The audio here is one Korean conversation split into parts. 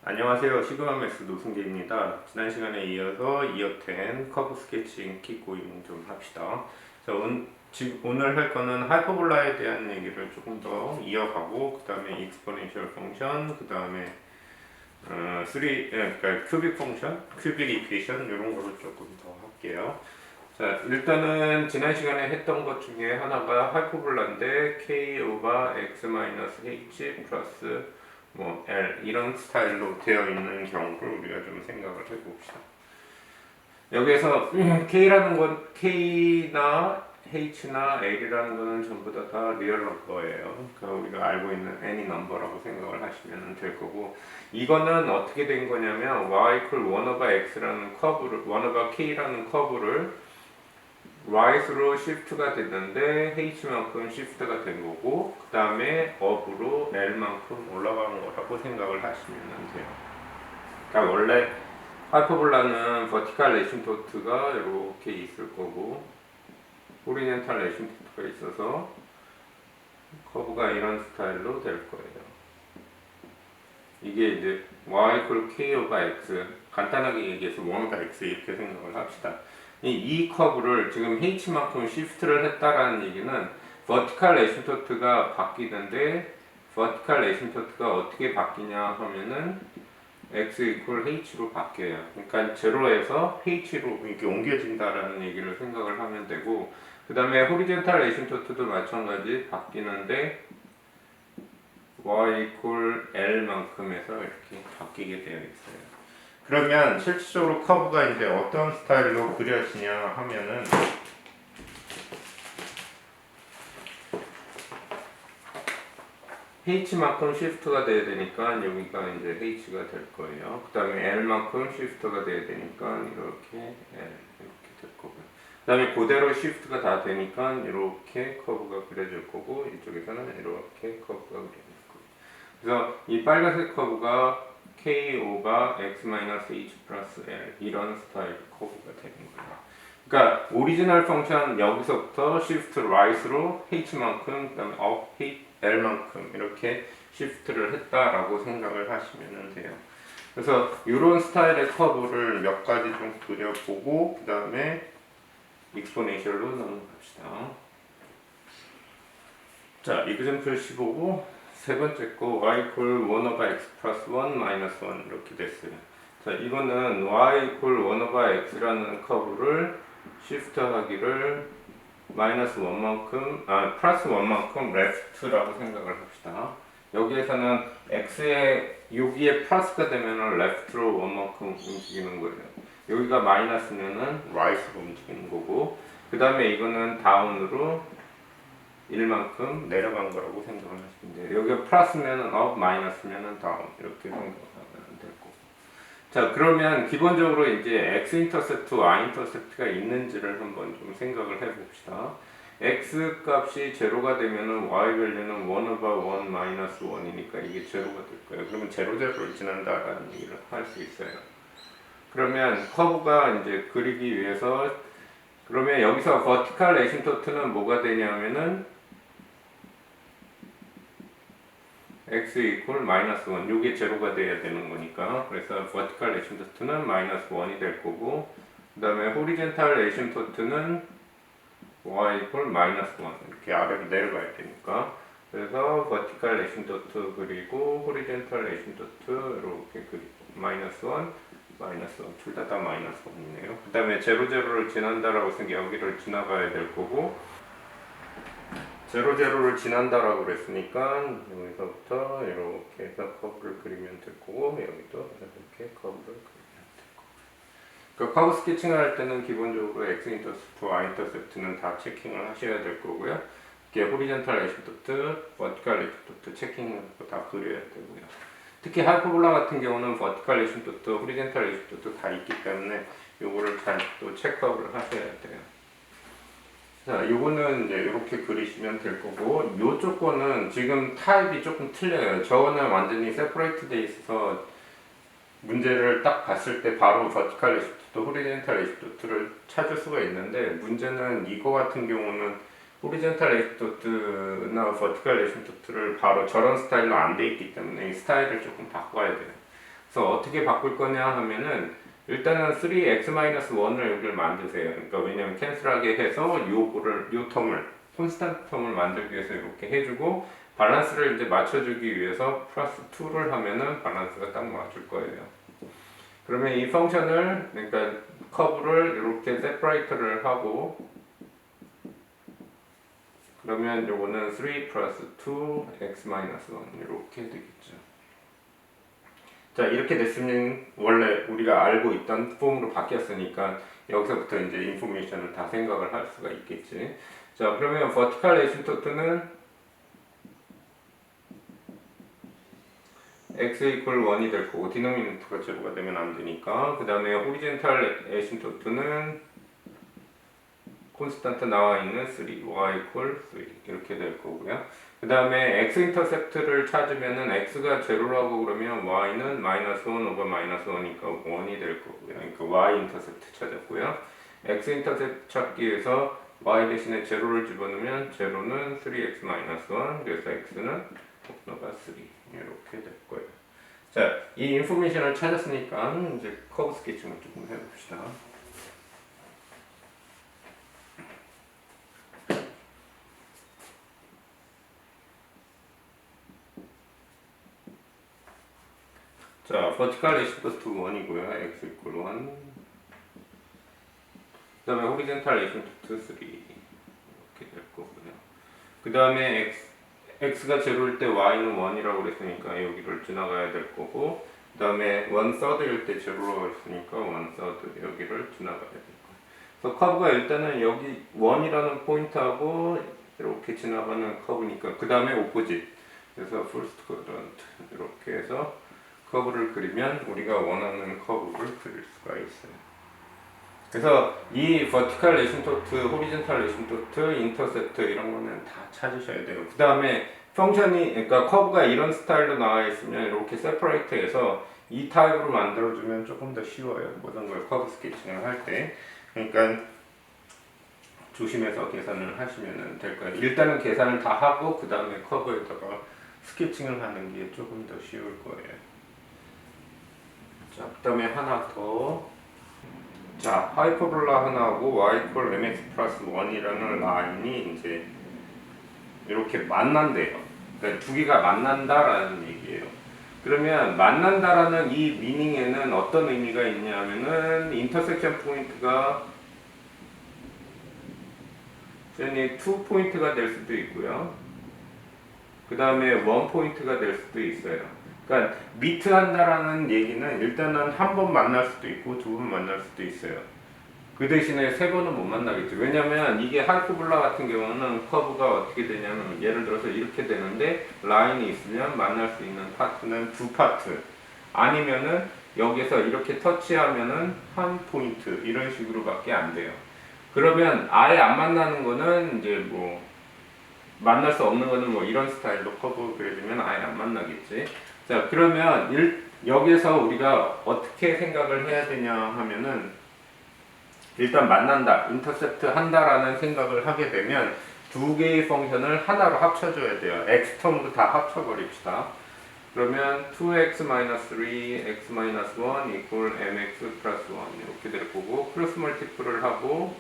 안녕하세요. 시그마 맥스 노승재입니다. 지난 시간에 이어서 이어텐 커브 스케칭 킥고잉 좀 합시다. 자, 오늘 할 거는 하이퍼볼라에 대한 얘기를 조금 더 이어가고, 그 다음에 익스포넨셜 펑션, 그 다음에 그러니까 큐빅 펑션, 큐빅 이퀘이션 이런 거를 조금 더 할게요. 자, 일단은 지난 시간에 했던 것 중에 하나가 하이퍼볼라인데 k 오버 x 마이너스 h 플러스 L 이런 스타일로 되어 있는 경우를 우리가 좀 생각을 해봅시다. 여기에서 K라는 건 K나 H나 L이라는 거는 전부 다 리얼 넘버예요. 그러니까 우리가 알고 있는 any 넘버라고 생각을 하시면 될 거고, 이거는 어떻게 된 거냐면 y equal 1 over x라는 커브를 1 over k라는 커브를 right으로 shift가 됐는데 h만큼 shift가 된 거고, 그 다음에 up으로 l만큼 올라가는 거라고 생각을 하시면 돼요. 그러니까 원래 하이퍼볼라는 vertical asymptote가 이렇게 있을 거고 horizontal asymptote가 있어서 커브가 이런 스타일로 될 거예요. 이게 이제 y equal k over x, 간단하게 얘기해서 1 over x 이렇게 생각을 합시다. 이 커브를 지금 h만큼 shift를 했다라는 얘기는 vertical asymptote가 바뀌는데, vertical asymptote가 어떻게 바뀌냐 하면은 x equal h로 바뀌어요. 그러니까 제로에서 h로 이렇게 옮겨진다라는 얘기를 생각을 하면 되고, 그 다음에 horizontal asymptote도 마찬가지 바뀌는데 y equal l만큼에서 이렇게 바뀌게 되어 있어요. 그러면 실질적으로 커브가 이제 어떤 스타일로 그려지냐 하면은 h만큼 시프트가 돼야 되니까 여기가 이제 h가 될 거예요. 그 다음에 l만큼 시프트가 돼야 되니까 이렇게 l 이렇게 될 거고요. 그 다음에 그대로 시프트가 다 되니까 이렇게 커브가 그려질 거고, 이쪽에서는 이렇게 커브가 그려질 거예요. 그래서 이 빨간색 커브가 k 오버 x 마이너스 h 플러스 l 이런 스타일 커브가 되는 거예요. 그러니까 오리지널 펑션 여기서부터 shift right으로 h만큼, 그 다음에 up l만큼 이렇게 shift를 했다라고 생각을 하시면 돼요. 그래서 이런 스타일의 커브를 몇 가지 좀 그려보고 그 다음에 익스포네셜로 넘어갑시다. 자, 이그젠플 15고 세 번째 거 y equal 1 over x plus 1 minus 1 이렇게 됐어요. 자, 이거는 y equal 1 over x라는 커브를 shift 하기를 마이너스 1만큼, 플러스 1만큼 left라고 생각을 합시다. 여기에서는 x에 여기에 플러스가 되면은 left로 1만큼 움직이는 거예요. 여기가 마이너스면은 right으로 움직이는 거고, 그 다음에 이거는 다운으로 1만큼 내려간 거라고 생각을 하시면 돼요. 여기가 플러스면은 up, 마이너스면은 down 이렇게 생각하면 될 거고. 자, 그러면 기본적으로 이제 x 인터셉트, y 인터셉트가 있는지를 한번 좀 생각을 해봅시다. x 값이 제로가 되면은 y 밸류는 1 over 1 마이너스 1이니까 이게 제로가 될 거예요. 그러면 제로를 지난다라는 얘기를 할 수 있어요. 그러면 커브가 이제 그리기 위해서, 그러면 여기서 vertical asymptote는 뭐가 되냐면은 x equal 마이너스 1, 요게 제로가 돼야 되는 거니까, 그래서 vertical asymptote는 마이너스 1이 될 거고, 그 다음에 horizontal asymptote는 y equal 마이너스 1 이렇게 아래로 내려가야 되니까, 그래서 vertical asymptote 그리고 horizontal asymptote 이렇게 그리고 마이너스 1, 마이너스 1 둘 다 마이너스 1이네요. 그 다음에 제로를 지난다라고 해서 여기를 지나가야 될 거고, 제로를 지난다라고 그랬으니까 여기서부터 이렇게 해서 커브를 그리면 될 거고, 여기도 이렇게 커브를 그리면 될 거고. 그 커브 스케칭을 할 때는 기본적으로 x 인터셉트, y 인터셉트는 다 체킹을 하셔야 될 거고요. 이게 호리젠탈 에시프트, 버티컬 에시프트 체킹하고 다 그려야 되고요. 특히 하이퍼볼라 같은 경우는 버티컬 에시프트, 호리젠탈 에시프트 다 있기 때문에 요거를 잘 또 체크아웃을 하셔야 돼요. 자, 요거는 이제 이렇게 그리시면 될 거고, 요쪽 거는 지금 타입이 조금 틀려요. 저거는 완전히 세퍼레이트 돼 있어서 문제를 딱 봤을 때 바로 버티컬 에시프트, 호리젠탈 에시프트를 찾을 수가 있는데, 문제는 이거 같은 경우는 호리젠탈 에시프트나 버티컬 에시프트를 바로 저런 스타일로 안 돼 있기 때문에 이 스타일을 조금 바꿔야 돼요. 그래서 어떻게 바꿀 거냐 하면은 일단은 3x-1을 여기를 만드세요. 그러니까 왜냐면 캔슬하게 해서 요 텀을 콘스탄트 텀을 만들기 위해서 이렇게 해주고 밸런스를 이제 맞춰주기 위해서 플러스 2를 하면은 밸런스가 딱 맞출 거예요. 그러면 이 펑션을 그러니까 커브를 이렇게 세퍼레이터를 하고 그러면 요거는 3 플러스 2 x 마이너스 1 이렇게 되겠죠. 자 이렇게 됐으면 원래 우리가 알고 있던 폼으로 바뀌었으니까 여기서부터 이제 인포메이션을 다 생각을 할 수가 있겠지. 자 그러면 버티컬 에이신토트는 x 이퀄 1이 될 거고 디노미네이터가 제로가 되면 안 되니까 그 다음에 호리젠탈 에이신토트는 콘스탄트 나와 있는 3 y 이퀄 3 이렇게 될 거고요. 그 다음에 x 인터셉트를 찾으면은 x가 제로라고 그러면 y는 마이너스 1 오버 마이너스 1이니까 1이 될 거고요. 그러니까 y 인터셉트 찾았고요. x 인터셉트 찾기 위해서 y 대신에 제로를 집어넣으면 제로는 3x 마이너스 1 그래서 x는 3 이렇게 될 거예요. 자, 이 인포메이션을 찾았으니까 이제 커브 스케치를 조금 해봅시다. 자, vertical asymptote 1이고요. x equal 1. 그 다음에 horizontal asymptote 3 이렇게 될 거고요. 그 다음에 x가 제로일 때 y는 1이라고 그랬으니까 여기를 지나가야 될 거고 그 다음에 1/3일 때 제로라고 했으니까 1/3 여기를 지나가야 될 거예요. 그래서 커브가 일단은 여기 1이라는 포인트하고 이렇게 지나가는 커브니까 그 다음에 오포짓 그래서 first quadrant 이렇게 해서 커브를 그리면 우리가 원하는 커브를 그릴 수가 있어요. 그래서 이 vertical asymptote, horizontal asymptote, intercept 이런 거는 다 찾으셔야 돼요. 그 다음에 펑션이 그러니까 커브가 이런 스타일로 나와 있으면 이렇게 세퍼레이트해서 이 타입으로 만들어주면 조금 더 쉬워요. 모든 걸 커브 스케치를 할 때. 그러니까 조심해서 계산을 하시면 될 거예요. 일단은 계산을 다 하고 그 다음에 커브에다가 스케칭을 하는 게 조금 더 쉬울 거예요. 자, 그 다음에 하나 더. 자, 하이퍼볼라 하나하고 y equal mx 플러스 1이라는 라인이 이제 이렇게 만난대요. 그러니까 두 개가 만난다라는 얘기예요. 그러면 만난다라는 이 미닝에는 어떤 의미가 있냐면은 인터섹션 포인트가 이 2 포인트가 될 수도 있고요. 그 다음에 1 포인트가 될 수도 있어요. 그러니까 미트 한다라는 얘기는 일단은 한 번 만날 수도 있고 두 번 만날 수도 있어요. 그 대신에 세 번은 못 만나겠죠. 왜냐면 이게 하이퍼볼라 같은 경우는 커브가 어떻게 되냐면 예를 들어서 이렇게 되는데 라인이 있으면 만날 수 있는 파트는 두 파트 아니면은 여기서 이렇게 터치하면은 한 포인트 이런 식으로밖에 안 돼요. 그러면 아예 안 만나는 거는 이제 뭐 만날 수 없는 거는 뭐 이런 스타일로 커브 그려주면 아예 안 만나겠지. 자 그러면 여기서 우리가 어떻게 생각을 해야 되냐 하면은 일단 만난다, 인터셉트 한다라는 생각을 하게 되면 두 개의 펑션을 하나로 합쳐줘야 돼요. x 텀으로 다 합쳐버립시다. 그러면 2x-3, x-1 equal mx 플러스 1 이렇게 될 거고 크로스 멀티플을 하고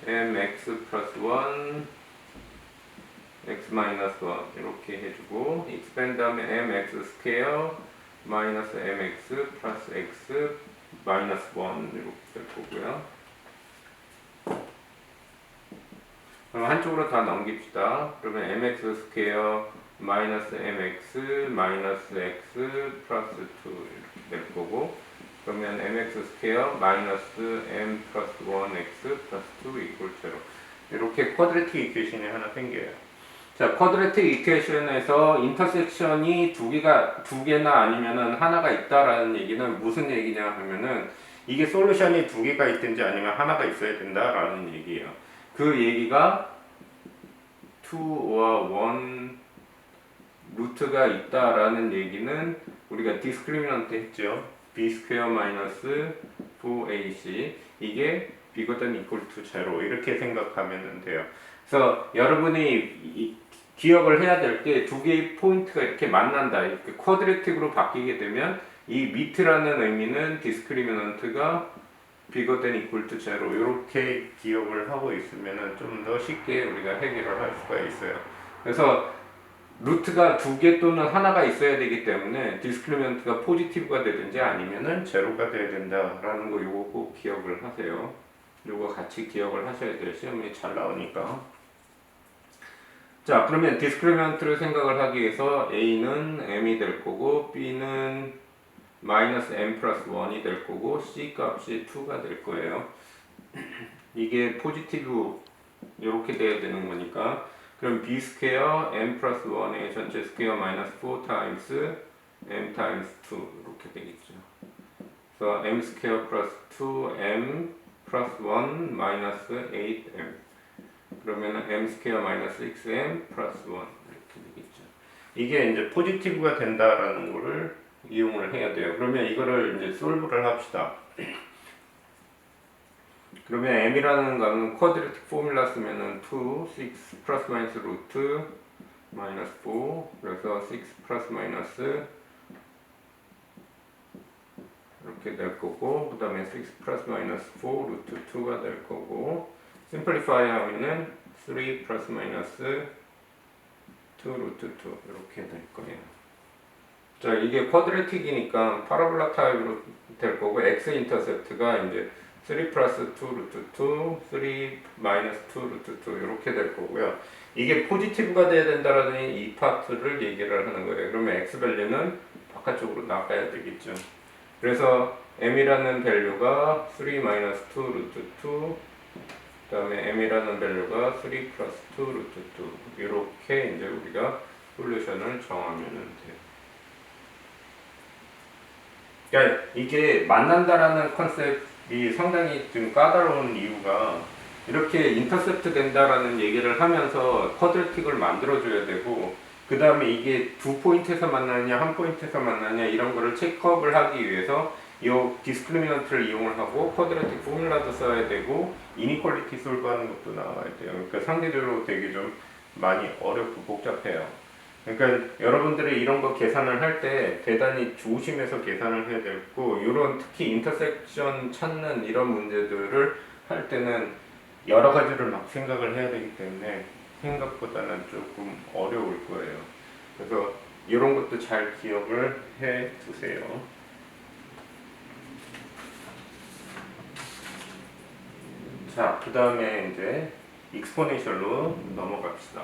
mx 플러스 1 x-1 이렇게 해주고 expand 다음에 mx 스퀘어 마이너스 mx 플러스 x 마이너스 1 이렇게 될 거고요. 그럼 한쪽으로 다 넘깁시다. 그러면 mx 스퀘어 마이너스 mx 마이너스 x 플러스 2 이렇게 될 거고 그러면 mx 스퀘어 마이너스 m 플러스 1x 플러스 2 이퀄 제로 이렇게 쿼드레틱 이퀘이션이 하나 생겨요. 자, 쿼드레틱 이퀘이션에서 인터섹션이 두 개나 아니면은 하나가 있다라는 얘기는 무슨 얘기냐 하면은 이게 솔루션이 두 개가 있든지 아니면 하나가 있어야 된다라는 얘기예요. 그 얘기가 2와 1 루트가 있다라는 얘기는 우리가 디스크리미넌트 했죠. b 스퀘어 마이너스 4ac 이게 bigger than equal to 0 이렇게 생각하면 돼요. 그래서 여러분이 기억을 해야 될 게 두 개의 포인트가 이렇게 만난다. 이렇게 쿼드레틱으로 바뀌게 되면 이 밑이라는 의미는 디스크리미넌트가 bigger than equal to 0 이렇게 기억을 하고 있으면 좀 더 쉽게 우리가 해결을 할 수가 있어요. 그래서 루트가 두 개 또는 하나가 있어야 되기 때문에 디스크리미넌트가 포지티브가 되든지 아니면은 제로가 돼야 된다라는 거 요거 꼭 기억을 하세요. 요거 같이 기억을 하셔야 돼요. 시험에 잘 나오니까. 자, 그러면 디스크리미넌트를 생각을 하기 위해서 A는 M이 될 거고 B는 마이너스 M 플러스 1이 될 거고 C 값이 2가 될 거예요. 이게 포지티브 이렇게 돼야 되는 거니까 그럼 B 스퀘어 M 플러스 1의 전체 스퀘어 마이너스 4 타임스 M 타임스 2 이렇게 되겠죠. 그래서 M 스퀘어 플러스 2M 플러스 1 마이너스 8M 그러면 M 스퀘어 마이너스 6M 플러스 1 이렇게 되겠죠. 이게 이제 포지티브가 된다라는 거를 이용을 해야 돼요. 그러면 이거를 이제 솔브를 합시다. 그러면 m이라는 거는 쿼드레틱 포뮬라 쓰면은 2, 6 플러스 마이너스 루트 마이너스 4 그래서 6 플러스 마이너스 이렇게 될 거고 그 다음에 6 플러스 마이너스 4 루트 2가 될 거고 심플리파이 하면은 3 플러스 마이너스 2 루트 2 이렇게 될 거예요. 자, 이게 쿼드레틱이니까 파라볼라 타입으로 될 거고 x 인터셉트가 이제 3 플러스 2 루트 2, 3 마이너스 2 루트 2 이렇게 될 거고요. 이게 포지티브가 돼야 된다라는 이 파트를 얘기를 하는 거예요. 그러면 x 밸류는 바깥쪽으로 나가야 되겠죠. 그래서 m이라는 밸류가 3 마이너스 2 루트 2 그 다음에 m이라는 밸류가 3 플러스 2 루트 2 이렇게 이제 우리가 솔루션을 정하면 돼요. 그러니까 이게 만난다라는 컨셉이 상당히 좀 까다로운 이유가 이렇게 인터셉트 된다라는 얘기를 하면서 쿼드레틱을 만들어줘야 되고 그 다음에 이게 두 포인트에서 만나느냐 한 포인트에서 만나느냐 이런 거를 체크업을 하기 위해서 이 디스크리미넌트를 이용을 하고 쿼드레틱 포뮬라도 써야 되고 이니퀄리티 솔브하는 것도 나와야 돼요. 그러니까 상대적으로 되게 좀 많이 어렵고 복잡해요. 그러니까 여러분들이 이런 거 계산을 할 때 대단히 조심해서 계산을 해야 되고 이런 특히 인터섹션 찾는 이런 문제들을 할 때는 여러 가지를 막 생각을 해야 되기 때문에 생각보다는 조금 어려울 거예요. 그래서 이런 것도 잘 기억을 해 두세요. 자, 그 다음에 이제 익스포넨셜로 넘어갑시다.